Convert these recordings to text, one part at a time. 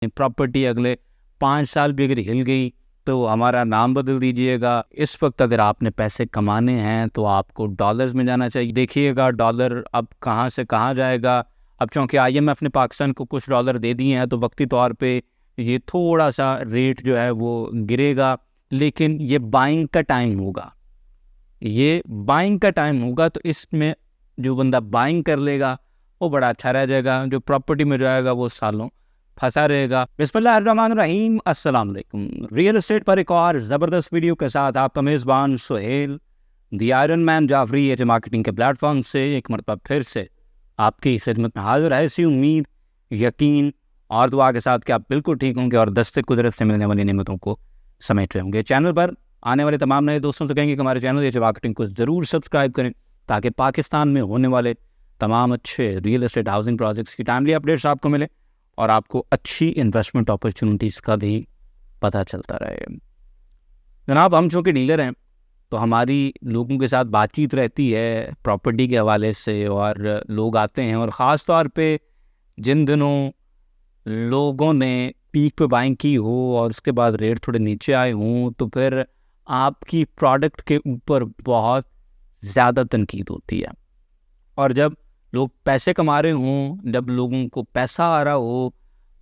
Property अगले 5 साल भी अगर हिल गई तो हमारा नाम बदल दीजिएगा। इस वक्त अगर आपने पैसे कमाने हैं तो आपको डॉलर्स में जाना चाहिए। देखिएगा डॉलर अब कहाँ से कहाँ जाएगा। अब चूँकि IMF ने पाकिस्तान को कुछ डॉलर दे दिए हैं तो वक्ती तौर पे ये थोड़ा सा रेट जो है वो गिरेगा, लेकिन ये बाइंग का टाइम होगा। ये बाइंग का टाइम होगा तो इसमें जो बंदा बाइंग कर लेगा वो बड़ा अच्छा रह जाएगा, जो प्रॉपर्टी में जाएगा वो सालों फंसा रहेगा। बिस्मिल्लाहिर्रहमानिर्रहीम, अस्सलाम वालेकुम। रियल एस्टेट पर एक और ज़बरदस्त वीडियो के साथ आपका मेज़बान Suhail the iron man Jafri edge marketing के प्लेटफॉर्म से एक मरतबा फिर से आपकी खिदमत में हाजिर है। ऐसी उम्मीद, यकीन और दुआ के साथ कि आप बिल्कुल ठीक होंगे और दस्तक कुदरत से मिलने वाली नेमतों को समेट रहे होंगे। चैनल पर आने वाले तमाम नए दोस्तों से कहेंगे कि हमारे चैनल एज मार्केटिंग को ज़रूर सब्सक्राइब करें ताकि पाकिस्तान में होने वाले तमाम अच्छे रियल एस्टेट हाउसिंग प्रोजेक्ट्स की टाइमली अपडेट्स आपको मिले और आपको अच्छी इन्वेस्टमेंट अपॉर्चुनिटीज़ का भी पता चलता रहे। जनाब, हम चूँकि डीलर हैं तो हमारी लोगों के साथ बातचीत रहती है प्रॉपर्टी के हवाले से, और लोग आते हैं और ख़ास तौर पे जिन दिनों लोगों ने पीक पे बाइंग की हो और उसके बाद रेट थोड़े नीचे आए हों तो फिर आपकी प्रोडक्ट के ऊपर बहुत ज़्यादा तनकीद होती है। और जब लोग पैसे कमा रहे हों, जब लोगों को पैसा आ रहा हो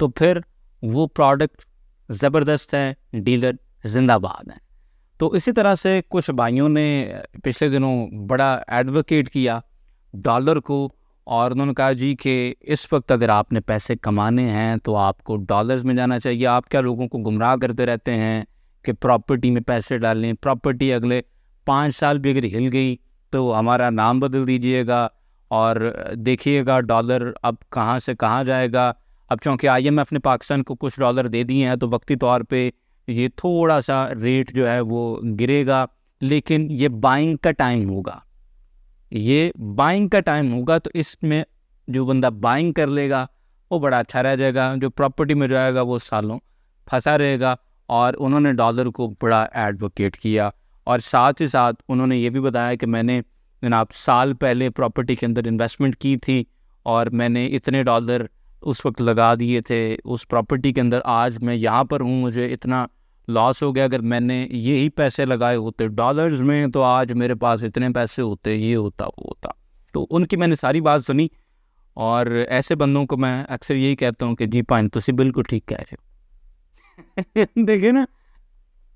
तो फिर वो प्रोडक्ट ज़बरदस्त है, डीलर जिंदाबाद है। तो इसी तरह से कुछ भाइयों ने पिछले दिनों बड़ा एडवोकेट किया डॉलर को, और उन्होंने कहा जी कि इस वक्त अगर आपने पैसे कमाने हैं तो आपको डॉलर्स में जाना चाहिए। आप क्या लोगों को गुमराह करते रहते हैं कि प्रॉपर्टी में पैसे डालें, प्रॉपर्टी अगले 5 साल भी अगर हिल गई तो हमारा नाम बदल दीजिएगा और देखिएगा डॉलर अब कहाँ से कहाँ जाएगा। अब चूँकि IMF ने पाकिस्तान को कुछ डॉलर दे दिए हैं तो वक्ती तौर पे ये थोड़ा सा रेट जो है वो गिरेगा, लेकिन ये बाइंग का टाइम होगा। ये बाइंग का टाइम होगा तो इसमें जो बंदा बाइंग कर लेगा वो बड़ा अच्छा रह जाएगा, जो प्रॉपर्टी में जाएगा वो सालों फंसा रहेगा। और उन्होंने डॉलर को बड़ा एडवोकेट किया और साथ ही साथ उन्होंने ये भी बताया कि मैंने जनाब साल पहले प्रॉपर्टी के अंदर इन्वेस्टमेंट की थी और मैंने इतने डॉलर उस वक्त लगा दिए थे उस प्रॉपर्टी के अंदर। आज मैं यहाँ पर हूँ, मुझे इतना लॉस हो गया। अगर मैंने यही पैसे लगाए होते डॉलर्स में तो आज मेरे पास इतने पैसे होते, ये होता वो होता। तो उनकी मैंने सारी बात सुनी और ऐसे बंदों को मैं अक्सर यही कहता हूँ कि जी पाइन तुसी बिल्कुल ठीक कह रहे हो। देखिए ना,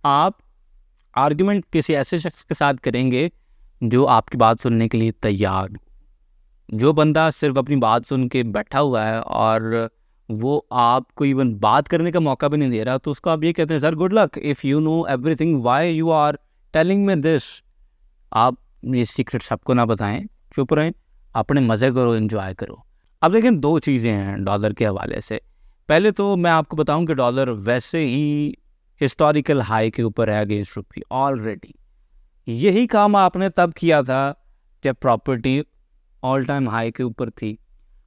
आप आर्गुमेंट किसी ऐसे शख्स के साथ करेंगे जो आपकी बात सुनने के लिए तैयार हो। जो बंदा सिर्फ अपनी बात सुन के बैठा हुआ है और वो आपको इवन बात करने का मौका भी नहीं दे रहा, तो उसको आप ये कहते हैं sir good luck, if you know everything why you are telling me this. आप ये सीक्रेट सबको ना बताएं, चुप रहें, अपने मज़े करो, एंजॉय करो। अब देखें, दो चीज़ें हैं डॉलर के हवाले से। पहले तो मैं आपको बताऊं कि डॉलर वैसे ही हिस्टोरिकल हाई के ऊपर है अगेंस्ट रुपी ऑलरेडी। यही काम आपने तब किया था जब प्रॉपर्टी ऑल टाइम हाई के ऊपर थी।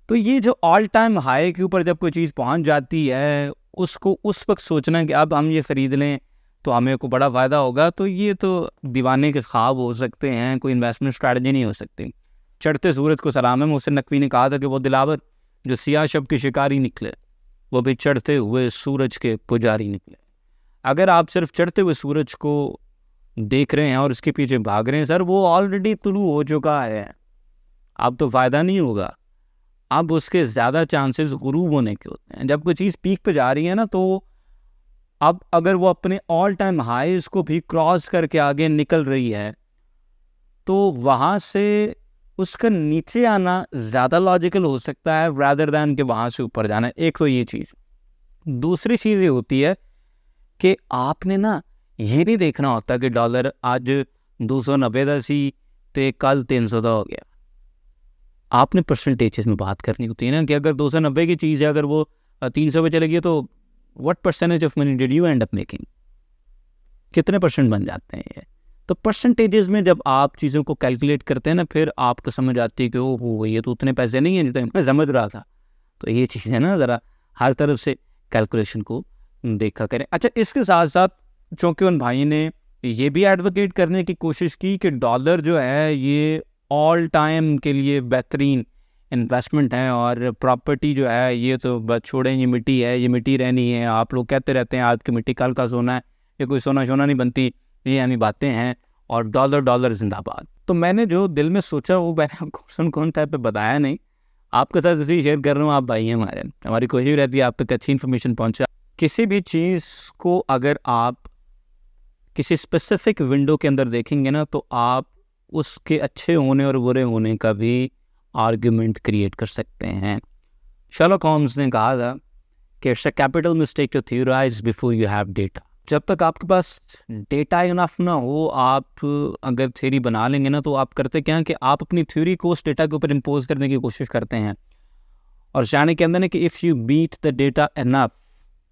तो ये जो ऑल टाइम हाई के ऊपर जब कोई चीज़ पहुंच जाती है उसको उस वक्त सोचना कि अब हम ये ख़रीद लें तो हमें को बड़ा फ़ायदा होगा, तो ये तो दीवाने के ख्वाब हो सकते हैं, कोई इन्वेस्टमेंट स्ट्रैटेजी नहीं हो सकती। चढ़ते सूरज को सलाम है। मुझसे नकवी ने कहा था कि वो दिलावर जो सियाह शब की शिकारी निकले वो भी चढ़ते हुए सूरज के पुजारी निकले। अगर आप सिर्फ चढ़ते हुए सूरज को देख रहे हैं और उसके पीछे भाग रहे हैं, सर वो ऑलरेडी तुलू हो चुका है, अब तो फ़ायदा नहीं होगा। अब उसके ज़्यादा चांसेस गुरूब होने के होते हैं। जब कोई चीज़ पीक पे जा रही है ना, तो अब अगर वो अपने ऑल टाइम हाईज़ को भी क्रॉस करके आगे निकल रही है तो वहाँ से उसका नीचे आना ज़्यादा लॉजिकल हो सकता है रादर दैन कि वहाँ से ऊपर जाना। एक तो ये चीज़। दूसरी चीज़ ये होती है कि आपने ना ये नहीं देखना होता कि डॉलर आज 290 का सी तो कल 300 का हो गया। आपने परसेंटेजेस में बात करनी होती है ना कि अगर 290 की चीज़ है, अगर वो 300 पे चलेगी तो what percentage of money did you and up making, कितने परसेंट बन जाते हैं ये। तो परसेंटेजेस में जब आप चीज़ों को कैलकुलेट करते हैं ना, फिर आपको समझ आती है कि ओह ये तो उतने पैसे नहीं हैं जितने मैं समझ रहा था। तो ये चीज़ है ना, ज़रा हर तरफ से कैलकुलेशन को देखा करें। अच्छा, इसके साथ साथ चूँकि उन भाई ने ये भी एडवोकेट करने की कोशिश की कि डॉलर जो है ये ऑल टाइम के लिए बेहतरीन इन्वेस्टमेंट है, और प्रॉपर्टी जो है ये तो बस छोड़ें, ये मिट्टी है, ये मिट्टी रहनी है। आप लोग कहते रहते हैं आज की मिट्टी कल का सोना है, ये कोई सोना शोना नहीं बनती, ये यानी बातें हैं। और डॉलर डॉलर जिंदाबाद। तो मैंने जो दिल में सोचा वो मैंने आपको कौन टाइप पे बताया नहीं, आपके साथ इसलिए शेयर कर रहा हूँ। आप भाई हैं हमारे, हमारी कोशिश रहती है आप तक अच्छी इन्फॉर्मेशन पहुँचा। किसी भी चीज़ को अगर आप किसी स्पेसिफिक विंडो के अंदर देखेंगे ना, तो आप उसके अच्छे होने और बुरे होने का भी आर्ग्यूमेंट क्रिएट कर सकते हैं। शर्लॉक होम्स ने कहा था कि it's a capital mistake to theorize before you have data. जब तक आपके पास डेटा इनफ ना हो, आप अगर थ्योरी बना लेंगे ना, तो आप करते क्या हैं कि आप अपनी थ्योरी को उस डेटा के ऊपर इम्पोज करने की कोशिश करते हैं। और शायद के अंदर ना कि if you beat the data enough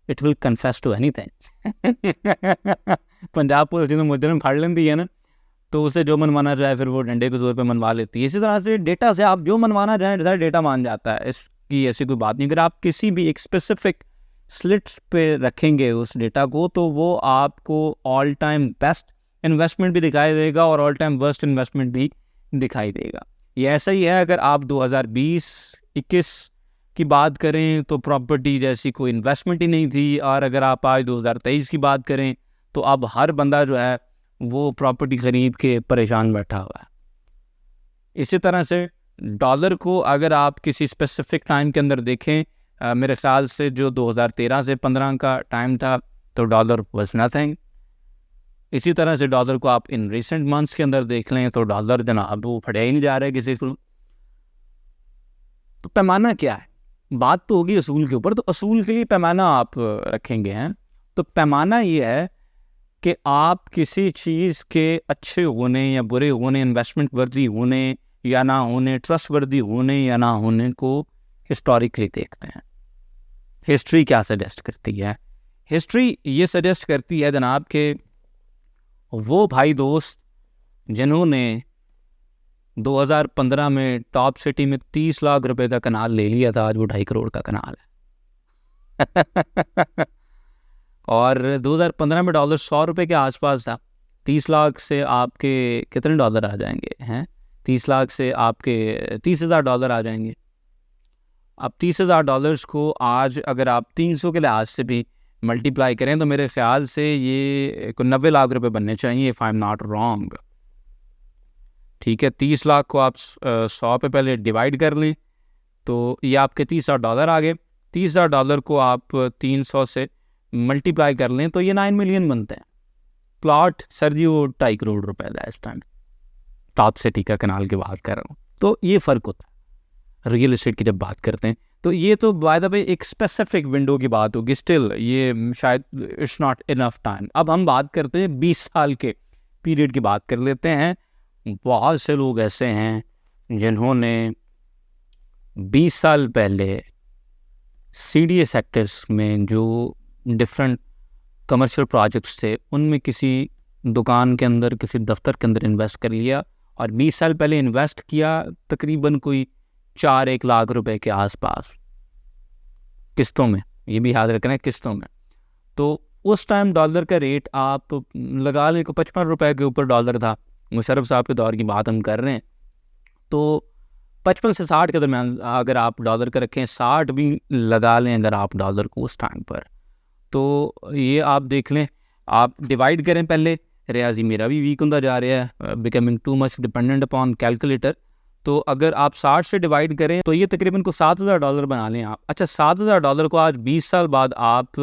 it will confess to anything. Punjab police जिन्हें मुजरिम फाड़ लेती है ना, तो उसे जो मनवाना चाहे फिर वो डंडे के जोर पे मनवा लेती है। इसी तरह से डेटा से आप जो मनवाना चाहें सारा डेटा मान जाता है, इसकी ऐसी कोई बात नहीं। अगर आप किसी भी एक स्पेसिफिक स्लिट्स पे रखेंगे उस डेटा को, तो वो आपको ऑल टाइम बेस्ट इन्वेस्टमेंट भी दिखाई देगा और ऑल टाइम वर्स्ट इन्वेस्टमेंट भी दिखाई देगा। ये ऐसा ही है, अगर आप 2020-21 की बात करें तो प्रॉपर्टी जैसी कोई इन्वेस्टमेंट ही नहीं थी, और अगर आप आज 2023 की बात करें तो अब हर बंदा जो है वो प्रॉपर्टी ख़रीद के परेशान बैठा हुआ है। इसी तरह से डॉलर को अगर आप किसी स्पेसिफिक टाइम के अंदर देखें, मेरे ख्याल से जो 2013 से 15 का टाइम था, तो डॉलर वाज नथिंग। इसी तरह से डॉलर को आप इन रिसेंट मंथ्स के अंदर देख लें तो डॉलर जनाब वो फटा ही नहीं जा रहा है किसी को। तो पैमाना क्या है? बात तो होगी असूल के ऊपर, तो असूल के लिए पैमाना आप रखेंगे हैं। तो पैमाना ये है कि आप किसी चीज़ के अच्छे होने या बुरे होने, इन्वेस्टमेंट वर्दी होने या ना होने, ट्रस्ट वर्दी होने या ना होने को हिस्टोरिकली देखते हैं। हिस्ट्री क्या सजेस्ट करती है? हिस्ट्री ये सजेस्ट करती है जनाब कि वो भाई दोस्त जिन्होंने 2015 में टॉप सिटी में 30 लाख रुपए का कनाल ले लिया था, आज वो 2.5 करोड़ का कनाल है। और 2015 में डॉलर 100 रुपये के आसपास था। 30 लाख से आपके कितने डॉलर आ जाएंगे हैं? 30 लाख से आपके 30,000 डॉलर आ जाएंगे। अब 30,000 डॉलर्स को आज अगर आप 300 के लिहाज से भी मल्टीप्लाई करें तो मेरे ख्याल से ये 90 लाख रुपए बनने चाहिए, if I am not wrong. ठीक है, 30 लाख को आप 100 पे पहले डिवाइड कर लें तो ये आपके 30,000 डॉलर आ गए। 30,000 डॉलर को आप 300 से मल्टीप्लाई कर लें तो ये 9 मिलियन बनते हैं। प्लॉट सर जी वो 2.5 करोड़ रुपए का इस टाइम, टॉप सिटी का कनाल की बात कर रहा हूँ। तो ये फ़र्क होता है रियल एस्टेट की जब बात करते हैं। तो ये तो बाय द वे एक स्पेसिफिक विंडो की बात होगी, स्टिल ये शायद इट्स नॉट इनफ टाइम। अब हम बात करते हैं 20 साल के पीरियड की बात कर लेते हैं। बहुत से लोग ऐसे हैं जिन्होंने 20 साल पहले CDA सेक्टर्स में जो डिफरेंट कमर्शियल प्रोजेक्ट्स थे उनमें किसी दुकान के अंदर, किसी दफ्तर के अंदर इन्वेस्ट कर लिया, और 20 साल पहले इन्वेस्ट किया तकरीबन कोई 4-1 लाख रुपए के आसपास किस्तों में, ये भी याद रखना है किस्तों में। तो उस टाइम डॉलर का रेट आप लगा लें को 55 रुपए के ऊपर डॉलर था। मुशर्रफ साहब के दौर की बात हम कर रहे हैं, तो 55 से 60 के दरमियान अगर आप डॉलर का रखें, 60 भी लगा लें अगर आप डॉलर को उस टाइम पर, तो ये आप देख लें, आप डिवाइड करें पहले। रियाजी मेरा भी वीक होता जा रहा है, becoming too much dependent upon calculator. तो अगर आप 60 से डिवाइड करें तो ये तकरीबन को 7,000 डॉलर बना लें आप। अच्छा, 7,000 डॉलर को आज 20 साल बाद आप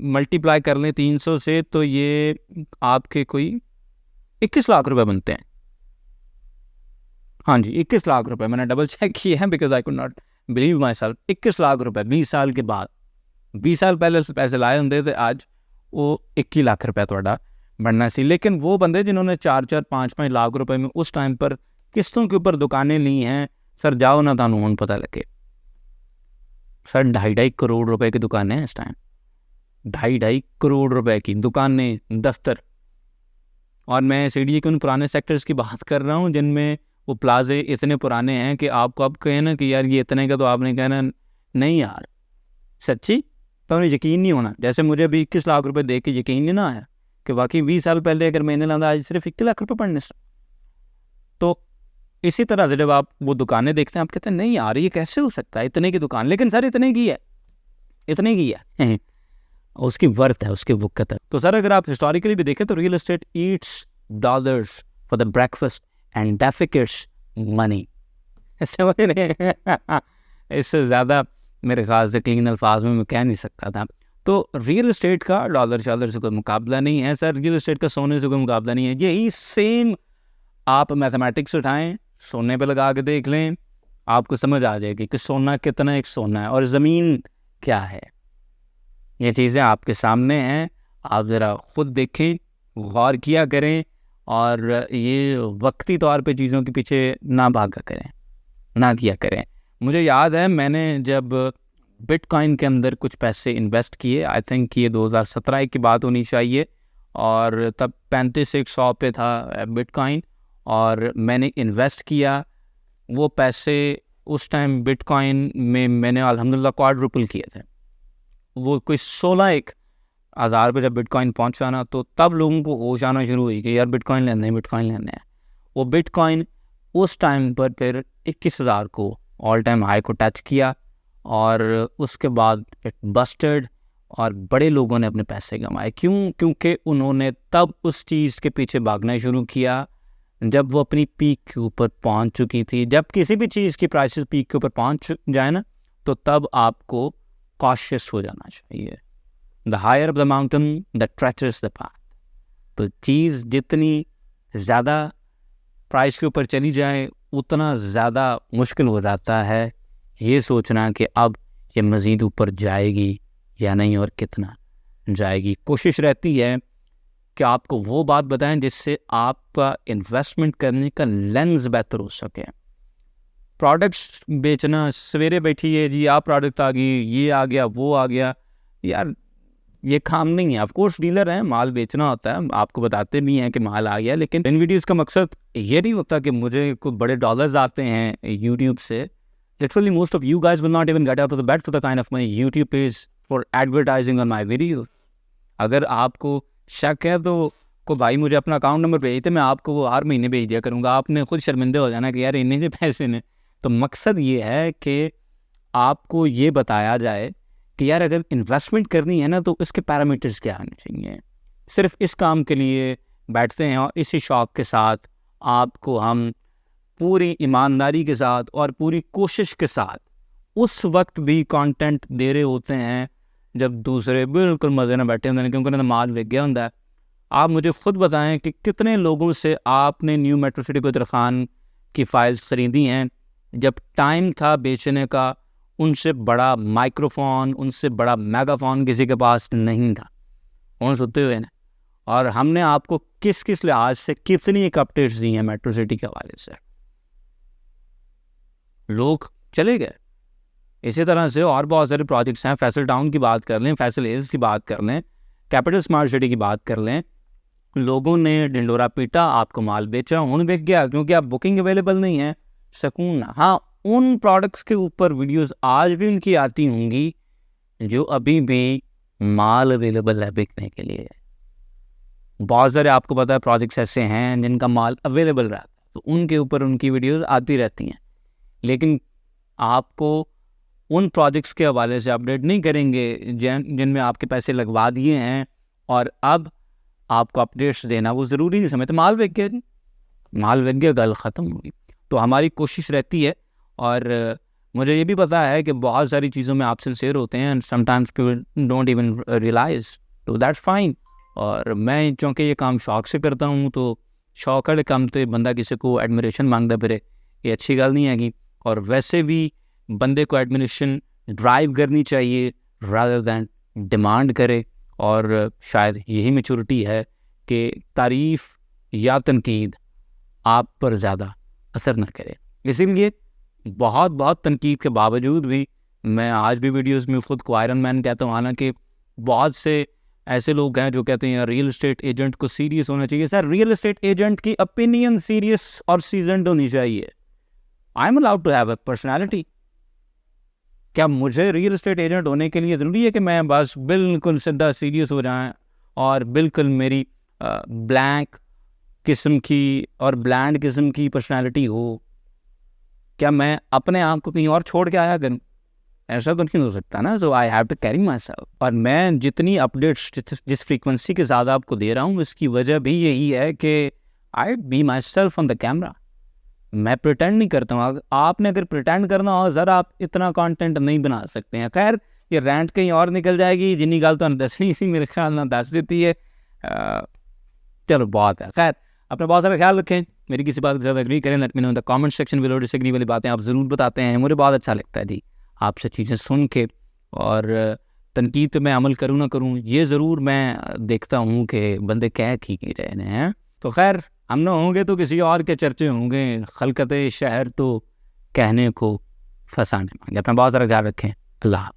मल्टीप्लाई कर लें 300 से, तो ये आपके कोई 21 लाख रुपए बनते हैं। हाँ जी, 21 लाख रुपए, मैंने डबल चेक किया है because I could not believe my self. 21 lakh रुपए 20 साल के बाद। 20 साल पहले पैसे लाए होंगे तो आज वो 21 लाख रुपए थोड़ा बनना सी। लेकिन वो बंदे जिन्होंने 4-4, 5-5 लाख रुपए में उस टाइम पर किस्तों के ऊपर दुकानें ली हैं, सर जाओ ना तानू हुण पता लगे। सर 2.5 करोड़ रुपए की दुकानें हैं इस टाइम, 2.5 करोड़ रुपए की दुकानें, दफ्तर। और मैं CDA के उन पुराने सेक्टर्स की बात कर रहा हूँ जिनमें वो प्लाजे इतने पुराने हैं कि आपको अब कहें ना कि यार ये इतने का, तो आपने कहना नहीं यार सच्ची, तो उन्हें यकीन नहीं होना। जैसे मुझे अभी 21 लाख रुपए देख के यकीन नहीं ना आया कि वाकई 20 साल पहले अगर मैंने लादा आज सिर्फ 21 लाख रुपए पढ़ने से। तो इसी तरह से जब आप वो दुकानें देखते हैं, आप कहते हैं नहीं यार ये कैसे हो सकता है, इतने की दुकान, लेकिन सर इतने की है, इतने की है उसकी वर्थ है, उसकी वक़्त है। तो सर अगर आप हिस्टोरिकली भी देखें तो real estate eats dollars for the breakfast and deficits money. समझ रहे हैं? इससे ज़्यादा मेरे ख्याल से क्लीन अल्फाज में मैं कह नहीं सकता था। तो रियल एस्टेट का डॉलर शॉलर से कोई मुकाबला नहीं है सर, रियल एस्टेट का सोने से कोई मुकाबला नहीं है। यही सेम आप मैथमेटिक्स उठाएं, सोने पे लगा के देख लें, आपको समझ आ जाएगी कि सोना कितना एक सोना है और ज़मीन क्या है। ये चीज़ें आपके सामने हैं, आप ज़रा ख़ुद देखें, गौर किया करें और ये वक्ती तौर पे चीज़ों के पीछे ना भागा करें, ना किया करें। मुझे याद है मैंने जब बिटकॉइन के अंदर कुछ पैसे इन्वेस्ट किए, आई थिंक ये 2017 की बात होनी चाहिए, और तब 3500 पे था बिटकॉइन और मैंने इन्वेस्ट किया वो पैसे। उस टाइम बिटकॉइन में मैंने अल्हम्दुलिल्लाह क्वाड्रुपल किए थे। वो कोई 16,000 पे जब बिटकॉइन पहुंचा ना, तो तब लोगों को होश आना शुरू हुई कि यार बिटकॉइन लेना है, बिटकॉइन लेना है। वो बिटकॉइन उस टाइम पर फिर 21,000 को ऑल टाइम हाई को टच किया और उसके बाद इट बस्टेड और बड़े लोगों ने अपने पैसे कमाए। क्यों? क्योंकि उन्होंने तब उस चीज़ के पीछे भागना शुरू किया जब वो अपनी पीक के ऊपर पहुंच चुकी थी। जब किसी भी चीज़ की प्राइसेस पीक के ऊपर पहुंच जाए ना, तो तब आपको कॉशियस हो जाना चाहिए। The higher of the mountain the treacherous the path. तो चीज़ जितनी ज़्यादा प्राइस के ऊपर चली जाए उतना ज़्यादा मुश्किल हो जाता है ये सोचना कि अब ये मज़ीद ऊपर जाएगी या नहीं और कितना जाएगी। कोशिश रहती है कि आपको वो बात बताएं जिससे आपका इन्वेस्टमेंट करने का लेंस बेहतर हो सके। प्रोडक्ट्स बेचना, सवेरे बैठिए जी आप प्रोडक्ट आ गई, ये आ गया, वो आ गया, यार ये काम नहीं है। ऑफ कोर्स डीलर हैं, माल बेचना होता है, आपको बताते भी हैं कि माल आ गया, लेकिन इन वीडियोस का मकसद ये नहीं होता कि मुझे कोई बड़े डॉलर्स आते हैं यूट्यूब से। Literally most of you guys will not even get out of the bed for the kind of money YouTube page for advertising on my video. अगर आपको शक है तो को भाई मुझे अपना अकाउंट नंबर भेजते, मैं आपको वो हर महीने भेज दिया करूँगा। आपने खुद शर्मिंदे हो जाना कि यार इन्हें जो पैसे ने। तो मकसद ये है कि आपको ये बताया जाए कि यार अगर इन्वेस्टमेंट करनी है ना तो इसके पैरामीटर्स क्या होने चाहिए। सिर्फ इस काम के लिए बैठते हैं और इसी शौक़ के साथ आपको हम पूरी ईमानदारी के साथ और पूरी कोशिश के साथ उस वक्त भी कंटेंट दे रहे होते हैं जब दूसरे बिल्कुल मज़े में बैठे होते हैं, क्योंकि उन्हें माल बिक गया होता है। आप मुझे ख़ुद बताएं कि कितने लोगों से आपने न्यू मेट्रो सिटी पवित्र खान की फ़ाइल्स ख़रीदी हैं जब टाइम था बेचने का, उनसे बड़ा माइक्रोफोन, उनसे बड़ा मेगाफोन किसी के पास नहीं था, उन सुनते हुए ना। और हमने आपको किस किस लिहाज से कितनी एक अपडेट्स दी हैं मेट्रो सिटी के हवाले से, लोग चले गए। इसी तरह से और बहुत सारे प्रोजेक्ट्स हैं। फैसल टाउन की बात कर लें, फैसल हिल्स की बात कर लें, कैपिटल स्मार्ट सिटी की बात कर लें, लोगों ने ढिंडोरा पीटा, आपको माल बेचा, उन बिक गया क्योंकि आप बुकिंग अवेलेबल नहीं है। सकून। हाँ, उन प्रोडक्ट्स के ऊपर वीडियोस आज भी उनकी आती होंगी जो अभी भी माल अवेलेबल है बिकने के लिए। बहुत सारे आपको पता है प्रोजेक्ट्स ऐसे हैं जिनका माल अवेलेबल रहता है, तो उनके ऊपर उनकी वीडियोस आती रहती हैं, लेकिन आपको उन प्रोजेक्ट्स के हवाले से अपडेट नहीं करेंगे जिनमें आपके पैसे लगवा दिए हैं और अब आपको अपडेट्स देना वो ज़रूरी नहीं समझते। माल बिक गया, माल बिक गया, गल ख़त्म होगी। तो हमारी कोशिश रहती है, और मुझे ये भी पता है कि बहुत सारी चीज़ों में आप सिंसियर होते हैं and sometimes people don't even realize, तो दैट्स फाइन। और मैं चूँकि ये काम शौक़ से करता हूँ तो शौक़ वाले काम तो बंदा किसी को एडमिरेशन मांगता फिरे, ये अच्छी गल नहीं हैगी। और वैसे भी बंदे को एडमिरेशन ड्राइव करनी चाहिए रादर दैन डिमांड करे, और शायद यही मैच्योरिटी है कि तारीफ़ या तनकीद आप पर ज़्यादा असर ना करे। इसीलिए बहुत बहुत तनकीद के बावजूद भी मैं आज भी वीडियोस में ख़ुद को आयरन मैन कहता हूँ। हालांकि बहुत से ऐसे लोग हैं जो कहते हैं रियल एस्टेट एजेंट को सीरियस होना चाहिए। सर, रियल एस्टेट एजेंट की ओपिनियन सीरियस और सीजन्ड होनी चाहिए। I am allowed to have a personality. क्या मुझे रियल एस्टेट एजेंट होने के लिए ज़रूरी है कि मैं बस बिल्कुल सीधा सीरियस हो जाएं और बिल्कुल मेरी ब्लैंक किस्म की और ब्लैंड किस्म की पर्सनैलिटी हो? क्या मैं अपने आप को कहीं और छोड़ के आया करूँ? ऐसा तो नहीं हो सकता ना। So I have to carry myself. और मैं जितनी अपडेट्स जिस फ्रीक्वेंसी के साथ आपको दे रहा हूँ, इसकी वजह भी यही है कि I be myself on the camera. मैं प्रिटेंड नहीं करता हूँ। आपने अगर प्रिटेंड करना हो ज़रा, आप इतना कंटेंट नहीं बना सकते हैं। खैर, ये रैंट कहीं और निकल जाएगी, जिन्नी गल तो दसनी थी मेरे ख्याल ना दस देती है। चलो बहुत है। खैर, अपना बहुत सारा ख्याल रखें। मेरी किसी बात के साथ एग्री करें, let me know in the comment section below. Disagree वाली बातें आप ज़रूर बताते हैं, मुझे बहुत अच्छा लगता है जी आपसे चीज़ें सुन के। और तनकीद पे मैं अमल करूँ ना करूँ, ये ज़रूर मैं देखता हूँ कि बंदे कह ठीक ही रहे हैं। तो खैर, हम ना होंगे तो किसी और के चर्चे होंगे। खलकत शहर तो कहने को फसाने मांगे। अपना बहुत सारा ख्याल रखें। अल्लाह।